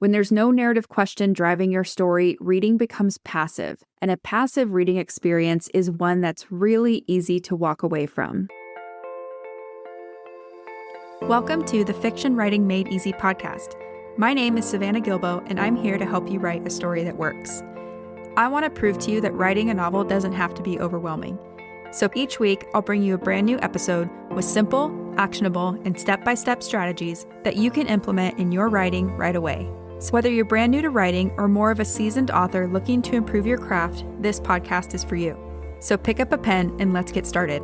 When there's no narrative question driving your story, reading becomes passive, and a passive reading experience is one that's really easy to walk away from. Welcome to the Fiction Writing Made Easy podcast. My name is Savannah Gilbo, and I'm here to help you write a story that works. I want to prove to you that writing a novel doesn't have to be overwhelming. So each week, I'll bring you a brand new episode with simple, actionable, and step-by-step strategies that you can implement in your writing right away. So whether you're brand new to writing or more of a seasoned author looking to improve your craft, this podcast is for you. So pick up a pen and let's get started.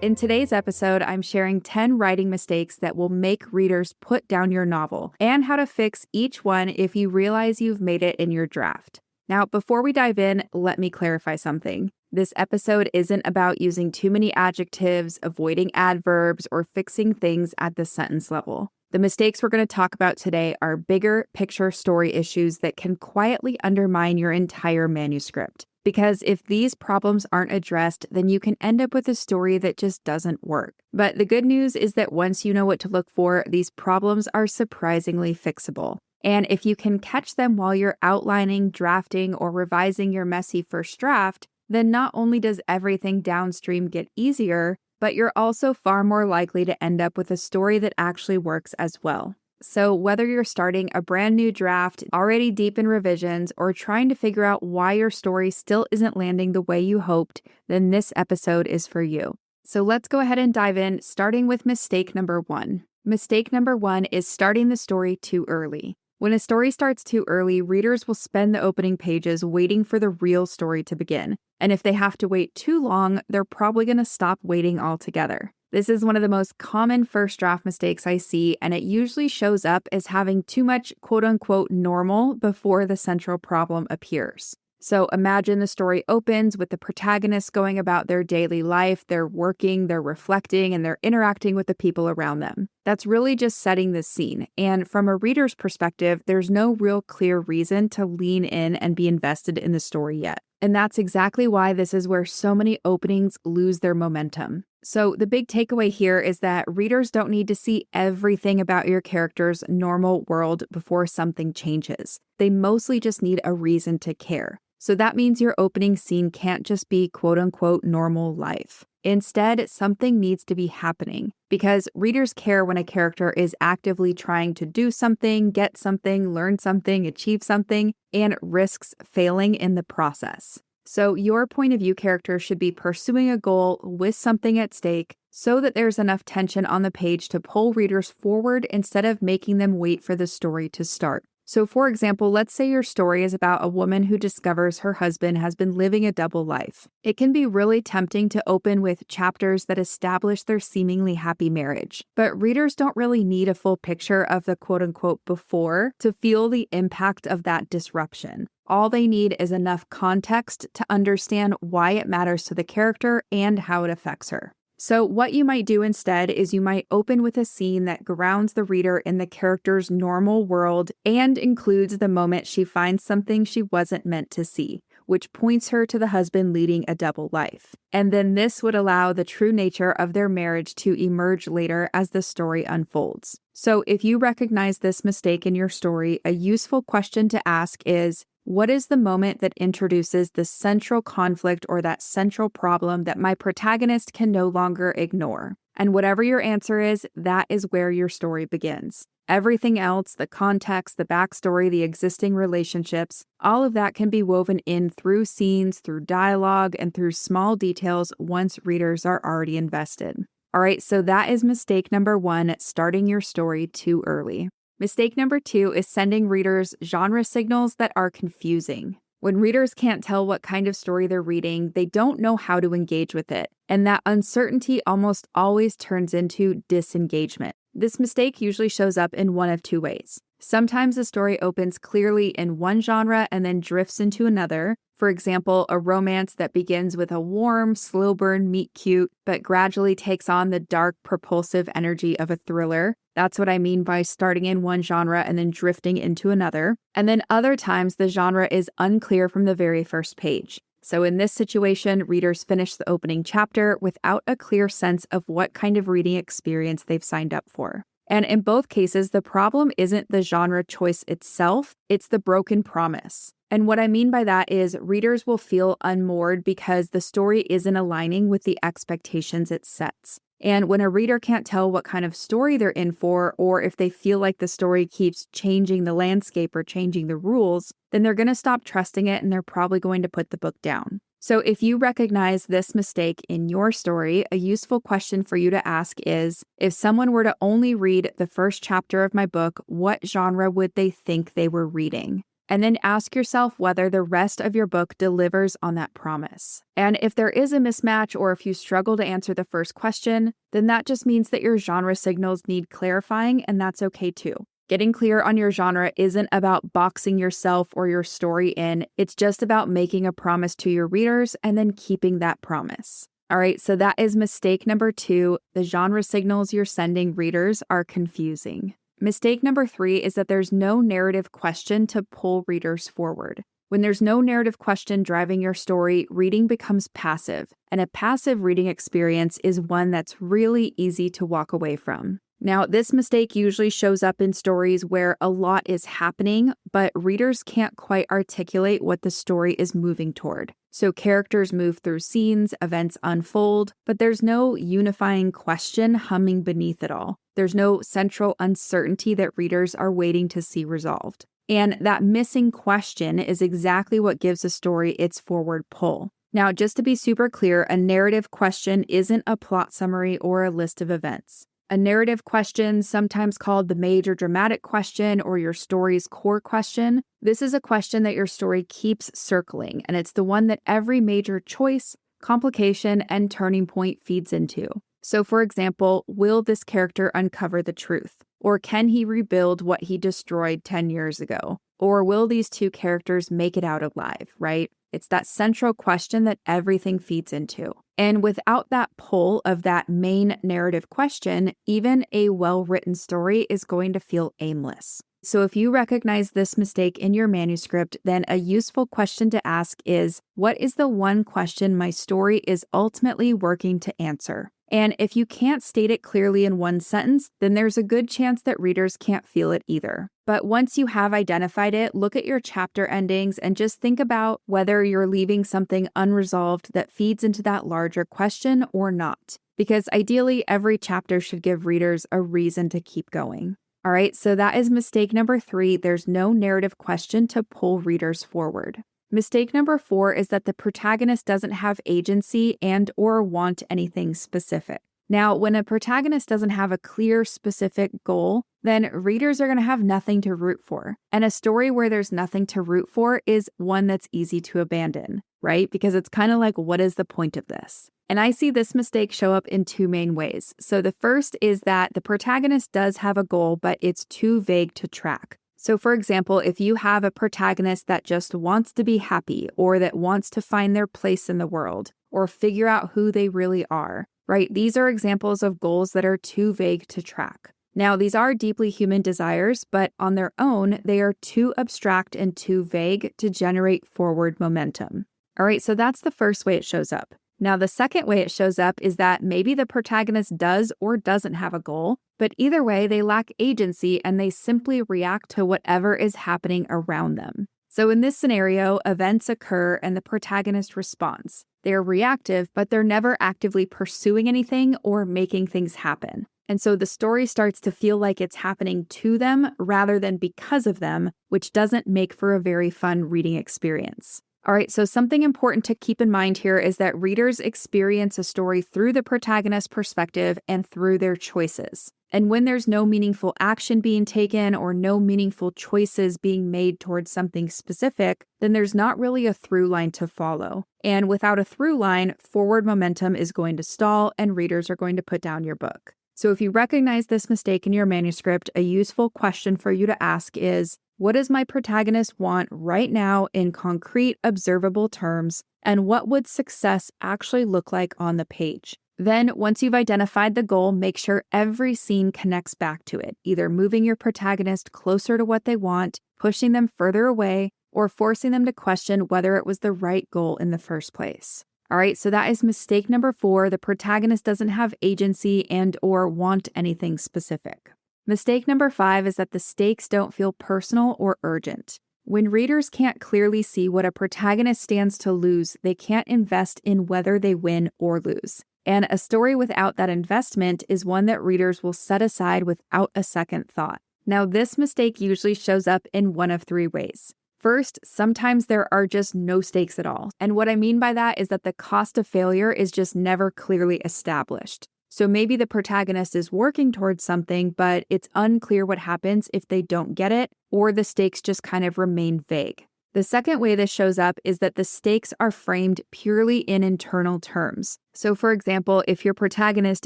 In today's episode, I'm sharing 10 writing mistakes that will make readers put down your novel and how to fix each one if you realize you've made it in your draft. Now, before we dive in, let me clarify something. This episode isn't about using too many adjectives, avoiding adverbs, or fixing things at the sentence level. The mistakes we're going to talk about today are bigger picture story issues that can quietly undermine your entire manuscript. Because if these problems aren't addressed, then you can end up with a story that just doesn't work. But the good news is that once you know what to look for, these problems are surprisingly fixable. And if you can catch them while you're outlining, drafting, or revising your messy first draft, then not only does everything downstream get easier, but you're also far more likely to end up with a story that actually works as well. So whether you're starting a brand new draft, already deep in revisions, or trying to figure out why your story still isn't landing the way you hoped, then this episode is for you. So let's go ahead and dive in, starting with mistake number 1. Mistake number 1 is starting the story too early. When a story starts too early, readers will spend the opening pages waiting for the real story to begin. And if they have to wait too long, they're probably going to stop waiting altogether. This is one of the most common first draft mistakes I see, and it usually shows up as having too much quote-unquote normal before the central problem appears. So imagine the story opens with the protagonist going about their daily life, they're working, they're reflecting, and they're interacting with the people around them. That's really just setting the scene. And from a reader's perspective, there's no real clear reason to lean in and be invested in the story yet. And that's exactly why this is where so many openings lose their momentum. So the big takeaway here is that readers don't need to see everything about your character's normal world before something changes. They mostly just need a reason to care. So that means your opening scene can't just be quote-unquote normal life. Instead, something needs to be happening because readers care when a character is actively trying to do something, get something, learn something, achieve something, and risks failing in the process. So your point of view character should be pursuing a goal with something at stake so that there's enough tension on the page to pull readers forward instead of making them wait for the story to start. So for example, let's say your story is about a woman who discovers her husband has been living a double life. It can be really tempting to open with chapters that establish their seemingly happy marriage. But readers don't really need a full picture of the quote-unquote before to feel the impact of that disruption. All they need is enough context to understand why it matters to the character and how it affects her. So what you might do instead is you might open with a scene that grounds the reader in the character's normal world and includes the moment she finds something she wasn't meant to see, which points her to the husband leading a double life. And then this would allow the true nature of their marriage to emerge later as the story unfolds. So if you recognize this mistake in your story, a useful question to ask is, what is the moment that introduces the central conflict or that central problem that my protagonist can no longer ignore? And whatever your answer is, that is where your story begins. Everything else, the context, the backstory, the existing relationships, all of that can be woven in through scenes, through dialogue, and through small details once readers are already invested. All right, so that is mistake number 1, starting your story too early. Mistake number 2 is sending readers genre signals that are confusing. When readers can't tell what kind of story they're reading, they don't know how to engage with it, and that uncertainty almost always turns into disengagement. This mistake usually shows up in one of 2 ways. Sometimes the story opens clearly in one genre and then drifts into another. For example, a romance that begins with a warm, slow burn meet cute, but gradually takes on the dark, propulsive energy of a thriller. That's what I mean by starting in one genre and then drifting into another. And then other times the genre is unclear from the very first page. So in this situation, readers finish the opening chapter without a clear sense of what kind of reading experience they've signed up for. And in both cases, the problem isn't the genre choice itself, it's the broken promise. And what I mean by that is readers will feel unmoored because the story isn't aligning with the expectations it sets. And when a reader can't tell what kind of story they're in for, or if they feel like the story keeps changing the landscape or changing the rules, then they're going to stop trusting it and they're probably going to put the book down. So if you recognize this mistake in your story, a useful question for you to ask is, if someone were to only read the first chapter of my book, what genre would they think they were reading? And then ask yourself whether the rest of your book delivers on that promise. And if there is a mismatch or if you struggle to answer the first question, then that just means that your genre signals need clarifying, and that's okay too. Getting clear on your genre isn't about boxing yourself or your story in, it's just about making a promise to your readers and then keeping that promise. All right, so that is mistake number 2. The genre signals you're sending readers are confusing. Mistake number 3 is that there's no narrative question to pull readers forward. When there's no narrative question driving your story, reading becomes passive, and a passive reading experience is one that's really easy to walk away from. Now, this mistake usually shows up in stories where a lot is happening, but readers can't quite articulate what the story is moving toward. So characters move through scenes, events unfold, but there's no unifying question humming beneath it all. There's no central uncertainty that readers are waiting to see resolved. And that missing question is exactly what gives a story its forward pull. Now, just to be super clear, a narrative question isn't a plot summary or a list of events. A narrative question, sometimes called the major dramatic question or your story's core question, this is a question that your story keeps circling, and it's the one that every major choice, complication, and turning point feeds into. So, for example, will this character uncover the truth? Or can he rebuild what he destroyed 10 years ago? Or will these two characters make it out alive, right? It's that central question that everything feeds into. And without that pull of that main narrative question, even a well-written story is going to feel aimless. So if you recognize this mistake in your manuscript, then a useful question to ask is, what is the one question my story is ultimately working to answer? And if you can't state it clearly in one sentence, then there's a good chance that readers can't feel it either. But once you have identified it, look at your chapter endings and just think about whether you're leaving something unresolved that feeds into that larger question or not. Because ideally, every chapter should give readers a reason to keep going. All right, so that is mistake number 3. There's no narrative question to pull readers forward. Mistake number 4 is that the protagonist doesn't have agency and or want anything specific. Now, when a protagonist doesn't have a clear, specific goal, then readers are going to have nothing to root for. And a story where there's nothing to root for is one that's easy to abandon, right? Because it's kind of like, what is the point of this? And I see this mistake show up in 2 main ways. So the first is that the protagonist does have a goal, but it's too vague to track. So for example, if you have a protagonist that just wants to be happy or that wants to find their place in the world or figure out who they really are, right? These are examples of goals that are too vague to track. Now, these are deeply human desires, but on their own, they are too abstract and too vague to generate forward momentum. All right, so that's the first way it shows up. Now, the second way it shows up is that maybe the protagonist does or doesn't have a goal, but either way, they lack agency and they simply react to whatever is happening around them. So in this scenario, events occur and the protagonist responds. They're reactive, but they're never actively pursuing anything or making things happen. And so the story starts to feel like it's happening to them rather than because of them, which doesn't make for a very fun reading experience. All right, so something important to keep in mind here is that readers experience a story through the protagonist's perspective and through their choices. And when there's no meaningful action being taken or no meaningful choices being made towards something specific, then there's not really a through line to follow. And without a through line, forward momentum is going to stall and readers are going to put down your book. So if you recognize this mistake in your manuscript, a useful question for you to ask is, what does my protagonist want right now in concrete, observable terms, and what would success actually look like on the page? Then, once you've identified the goal, make sure every scene connects back to it, either moving your protagonist closer to what they want, pushing them further away, or forcing them to question whether it was the right goal in the first place. All right, so that is mistake number 4. The protagonist doesn't have agency and or want anything specific. Mistake number 5 is that the stakes don't feel personal or urgent. When readers can't clearly see what a protagonist stands to lose, they can't invest in whether they win or lose. And a story without that investment is one that readers will set aside without a second thought. Now, this mistake usually shows up in one of 3 ways. First, sometimes there are just no stakes at all. And what I mean by that is that the cost of failure is just never clearly established. So maybe the protagonist is working towards something, but it's unclear what happens if they don't get it, or the stakes just kind of remain vague. The second way this shows up is that the stakes are framed purely in internal terms. So for example, if your protagonist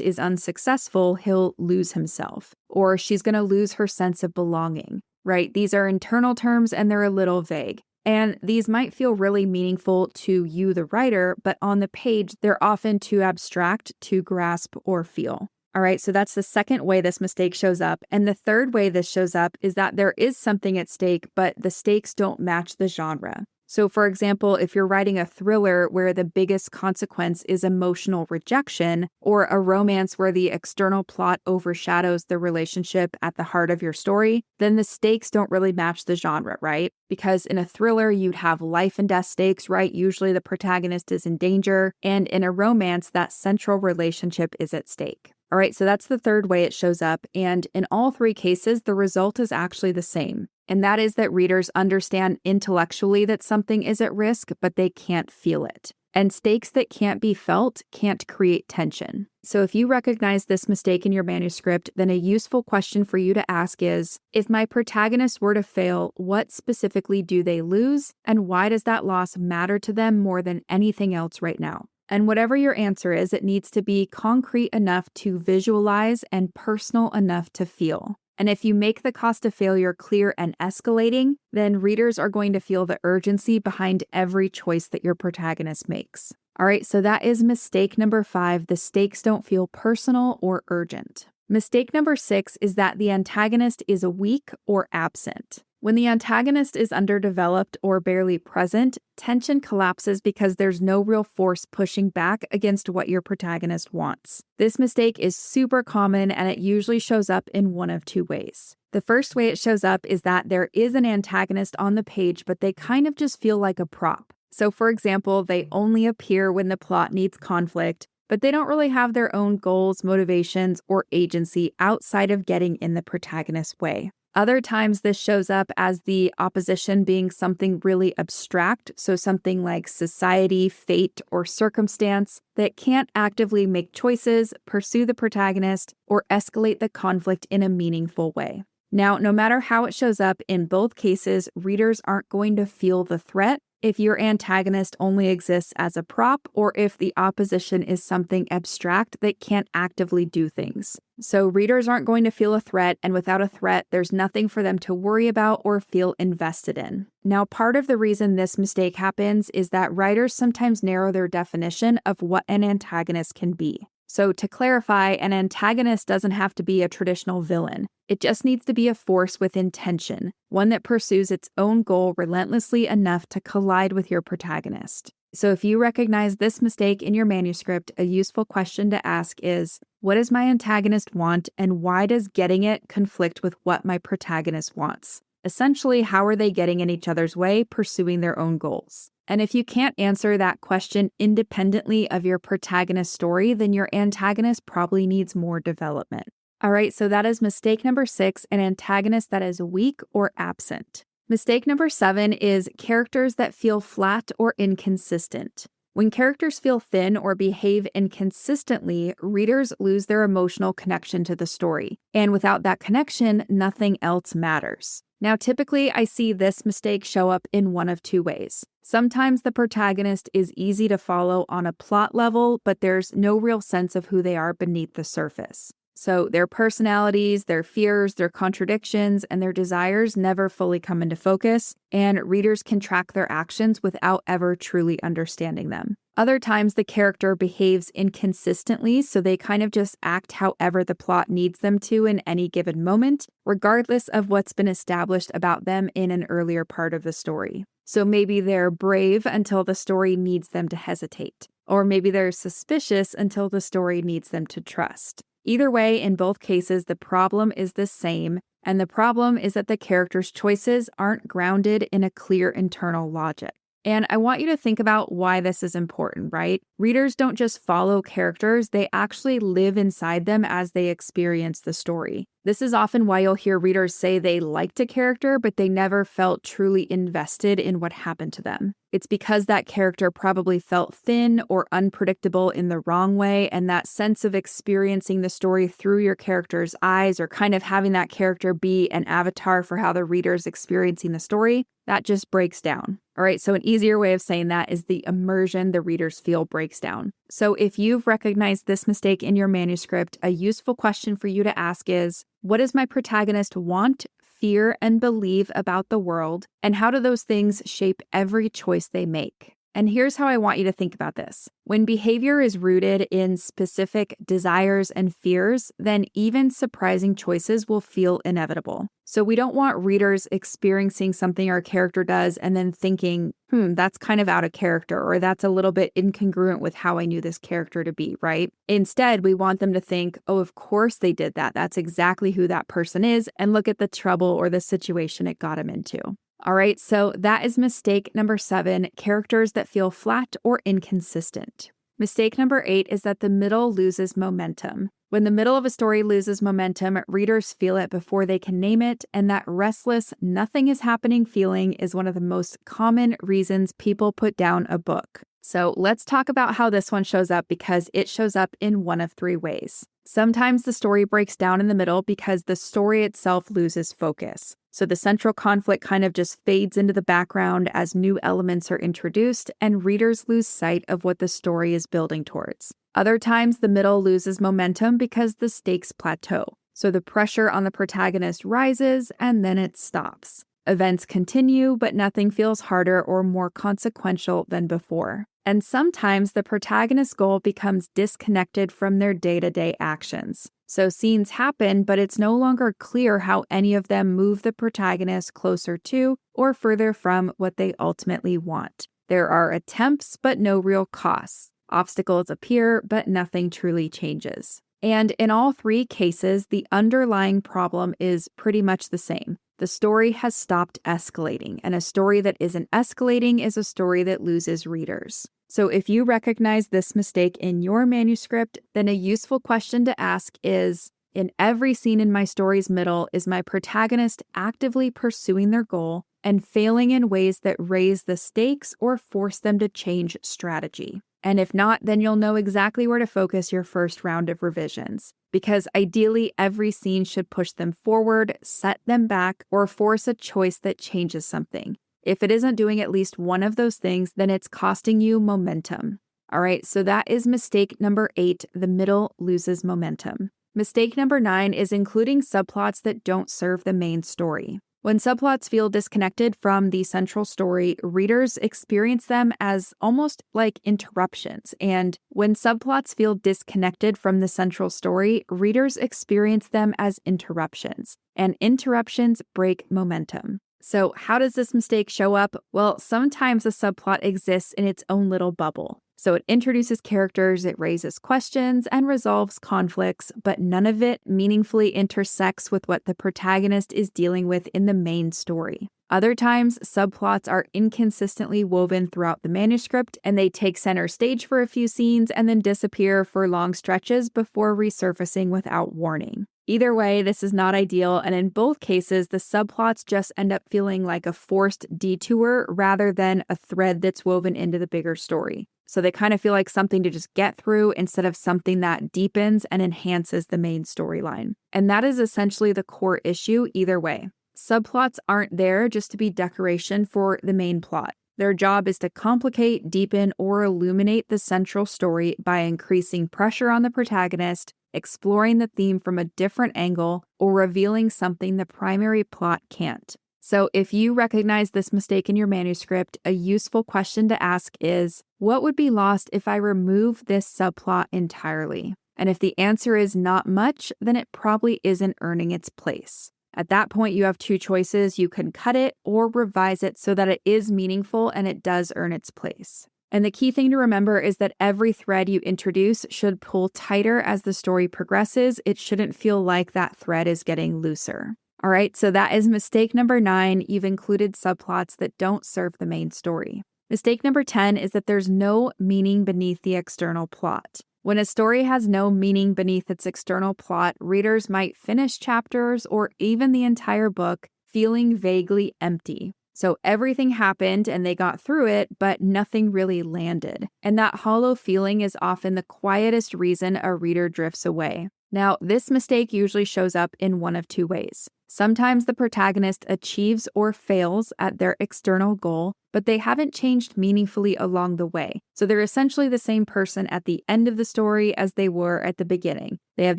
is unsuccessful, he'll lose himself, or she's going to lose her sense of belonging, right? These are internal terms and they're a little vague. And these might feel really meaningful to you, the writer, but on the page, they're often too abstract to grasp or feel. All right, so that's the second way this mistake shows up. And the third way this shows up is that there is something at stake, but the stakes don't match the genre. So for example, if you're writing a thriller where the biggest consequence is emotional rejection, or a romance where the external plot overshadows the relationship at the heart of your story, then the stakes don't really match the genre, right? Because in a thriller, you'd have life and death stakes, right? Usually the protagonist is in danger, and in a romance, that central relationship is at stake. All right, so that's the third way it shows up, and in all 3 cases, the result is actually the same. And that is that readers understand intellectually that something is at risk, but they can't feel it. And stakes that can't be felt can't create tension. So if you recognize this mistake in your manuscript, then a useful question for you to ask is, if my protagonist were to fail, what specifically do they lose? And why does that loss matter to them more than anything else right now? And whatever your answer is, it needs to be concrete enough to visualize and personal enough to feel. And if you make the cost of failure clear and escalating, then readers are going to feel the urgency behind every choice that your protagonist makes. All right, so that is mistake number 5. The stakes don't feel personal or urgent. Mistake number 6 is that the antagonist is weak or absent. When the antagonist is underdeveloped or barely present, tension collapses because there's no real force pushing back against what your protagonist wants. This mistake is super common and it usually shows up in one of 2 ways. The first way it shows up is that there is an antagonist on the page, but they kind of just feel like a prop. So for example, they only appear when the plot needs conflict, but they don't really have their own goals, motivations, or agency outside of getting in the protagonist's way. Other times this shows up as the opposition being something really abstract, so something like society, fate, or circumstance that can't actively make choices, pursue the protagonist, or escalate the conflict in a meaningful way. Now, no matter how it shows up, in both cases, readers aren't going to feel the threat if your antagonist only exists as a prop or if the opposition is something abstract that can't actively do things. So readers aren't going to feel a threat, and without a threat, there's nothing for them to worry about or feel invested in. Now, part of the reason this mistake happens is that writers sometimes narrow their definition of what an antagonist can be. So to clarify, an antagonist doesn't have to be a traditional villain. It just needs to be a force with intention, one that pursues its own goal relentlessly enough to collide with your protagonist. So if you recognize this mistake in your manuscript, a useful question to ask is, what does my antagonist want, and why does getting it conflict with what my protagonist wants? Essentially, how are they getting in each other's way, pursuing their own goals? And if you can't answer that question independently of your protagonist story, then your antagonist probably needs more development. All right, so that is mistake number 6, an antagonist that is weak or absent. Mistake number 7 is characters that feel flat or inconsistent. When characters feel thin or behave inconsistently, readers lose their emotional connection to the story. And without that connection, nothing else matters. Now, typically, I see this mistake show up in one of 2 ways. Sometimes the protagonist is easy to follow on a plot level, but there's no real sense of who they are beneath the surface. So their personalities, their fears, their contradictions, and their desires never fully come into focus, and readers can track their actions without ever truly understanding them. Other times the character behaves inconsistently, so they kind of just act however the plot needs them to in any given moment, regardless of what's been established about them in an earlier part of the story. So maybe they're brave until the story needs them to hesitate, or maybe they're suspicious until the story needs them to trust. Either way, in both cases, the problem is the same, and the problem is that the character's choices aren't grounded in a clear internal logic. And I want you to think about why this is important, right? Readers don't just follow characters, they actually live inside them as they experience the story. This is often why you'll hear readers say they liked a character, but they never felt truly invested in what happened to them. It's because that character probably felt thin or unpredictable in the wrong way, and that sense of experiencing the story through your character's eyes, or kind of having that character be an avatar for how the reader's experiencing the story, that just breaks down. All right, so an easier way of saying that is the immersion the readers feel breaks down. So if you've recognized this mistake in your manuscript, a useful question for you to ask is, what does my protagonist want, fear, and believe about the world, and how do those things shape every choice they make? And here's how I want you to think about this. When behavior is rooted in specific desires and fears, then even surprising choices will feel inevitable. So we don't want readers experiencing something our character does and then thinking, that's kind of out of character, or that's a little bit incongruent with how I knew this character to be, right? Instead, we want them to think, oh, of course they did that. That's exactly who that person is, and look at the trouble or the situation it got him into. All right, so that is mistake number 7, characters that feel flat or inconsistent. Mistake number 8 is that the middle loses momentum. When the middle of a story loses momentum, readers feel it before they can name it, and that restless, nothing is happening feeling is one of the most common reasons people put down a book. So let's talk about how this one shows up, because it shows up in one of 3 ways. Sometimes the story breaks down in the middle because the story itself loses focus. So the central conflict kind of just fades into the background as new elements are introduced, and readers lose sight of what the story is building towards. Other times, the middle loses momentum because the stakes plateau. So the pressure on the protagonist rises, and then it stops. Events continue, but nothing feels harder or more consequential than before. And sometimes the protagonist's goal becomes disconnected from their day-to-day actions. So scenes happen, but it's no longer clear how any of them move the protagonist closer to or further from what they ultimately want. There are attempts, but no real costs. Obstacles appear, but nothing truly changes. And in all 3 cases, the underlying problem is pretty much the same. The story has stopped escalating, and a story that isn't escalating is a story that loses readers. So if you recognize this mistake in your manuscript, then a useful question to ask is, in every scene in my story's middle, is my protagonist actively pursuing their goal and failing in ways that raise the stakes or force them to change strategy? And if not, then you'll know exactly where to focus your first round of revisions. Because ideally, every scene should push them forward, set them back, or force a choice that changes something. If it isn't doing at least one of those things, then it's costing you momentum. All right, so that is mistake number 8, the middle loses momentum. Mistake number 9 is including subplots that don't serve the main story. When subplots feel disconnected from the central story, readers experience them as almost like interruptions. And when subplots feel disconnected from the central story, readers experience them as interruptions. And interruptions break momentum. So how does this mistake show up? Well, sometimes a subplot exists in its own little bubble. So it introduces characters, it raises questions, and resolves conflicts, but none of it meaningfully intersects with what the protagonist is dealing with in the main story. Other times, subplots are inconsistently woven throughout the manuscript, and they take center stage for a few scenes and then disappear for long stretches before resurfacing without warning. Either way, this is not ideal, and in both cases, the subplots just end up feeling like a forced detour rather than a thread that's woven into the bigger story. So they kind of feel like something to just get through instead of something that deepens and enhances the main storyline. And that is essentially the core issue either way. Subplots aren't there just to be decoration for the main plot. Their job is to complicate, deepen, or illuminate the central story by increasing pressure on the protagonist, exploring the theme from a different angle, or revealing something the primary plot can't. So if you recognize this mistake in your manuscript, a useful question to ask is, what would be lost if I remove this subplot entirely? And if the answer is not much, then it probably isn't earning its place. At that point, you have 2 choices. You can cut it or revise it so that it is meaningful and it does earn its place. And the key thing to remember is that every thread you introduce should pull tighter as the story progresses. It shouldn't feel like that thread is getting looser. All right, so that is mistake number 9. You've included subplots that don't serve the main story. Mistake number 10 is that there's no meaning beneath the external plot. When a story has no meaning beneath its external plot, readers might finish chapters or even the entire book feeling vaguely empty. So everything happened and they got through it, but nothing really landed. And that hollow feeling is often the quietest reason a reader drifts away. Now, this mistake usually shows up in one of 2 ways. Sometimes the protagonist achieves or fails at their external goal, but they haven't changed meaningfully along the way. So they're essentially the same person at the end of the story as they were at the beginning. They have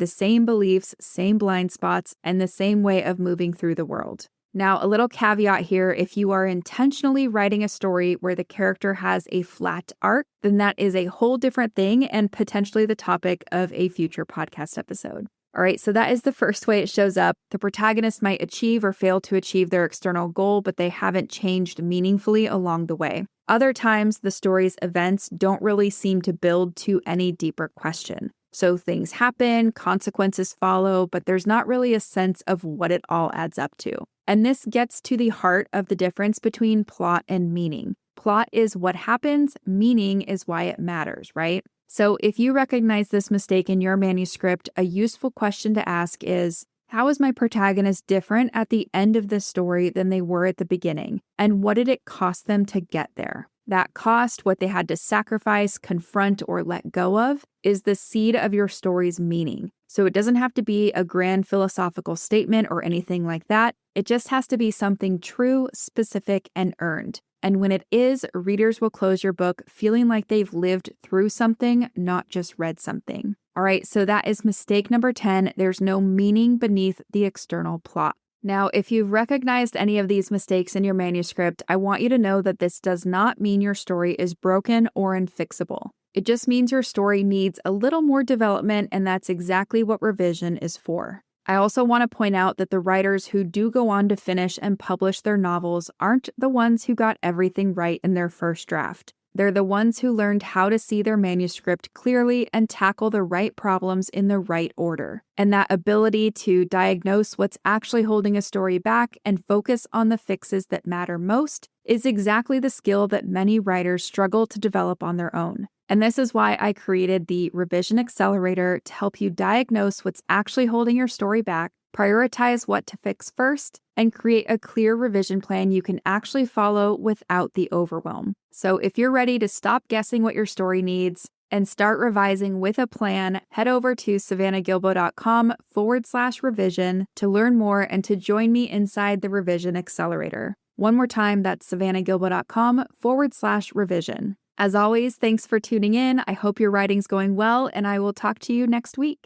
the same beliefs, same blind spots, and the same way of moving through the world. Now, a little caveat here, if you are intentionally writing a story where the character has a flat arc, then that is a whole different thing and potentially the topic of a future podcast episode. All right, so that is the first way it shows up. The protagonist might achieve or fail to achieve their external goal, but they haven't changed meaningfully along the way. Other times, the story's events don't really seem to build to any deeper question. So things happen, consequences follow, but there's not really a sense of what it all adds up to. And this gets to the heart of the difference between plot and meaning. Plot is what happens, meaning is why it matters, right? So if you recognize this mistake in your manuscript, a useful question to ask is, how is my protagonist different at the end of this story than they were at the beginning? And what did it cost them to get there? That cost, what they had to sacrifice, confront, or let go of, is the seed of your story's meaning. So it doesn't have to be a grand philosophical statement or anything like that. It just has to be something true, specific, and earned. And when it is, readers will close your book feeling like they've lived through something, not just read something. All right, so that is mistake number 10. There's no meaning beneath the external plot. Now, if you've recognized any of these mistakes in your manuscript, I want you to know that this does not mean your story is broken or unfixable. It just means your story needs a little more development, and that's exactly what revision is for. I also want to point out that the writers who do go on to finish and publish their novels aren't the ones who got everything right in their first draft. They're the ones who learned how to see their manuscript clearly and tackle the right problems in the right order. And that ability to diagnose what's actually holding a story back and focus on the fixes that matter most is exactly the skill that many writers struggle to develop on their own. And this is why I created the Revision Accelerator to help you diagnose what's actually holding your story back, prioritize what to fix first, and create a clear revision plan you can actually follow without the overwhelm. So if you're ready to stop guessing what your story needs and start revising with a plan, head over to savannahgilbo.com/revision to learn more and to join me inside the Revision Accelerator. One more time, that's savannahgilbo.com/revision. As always, thanks for tuning in. I hope your writing's going well, and I will talk to you next week.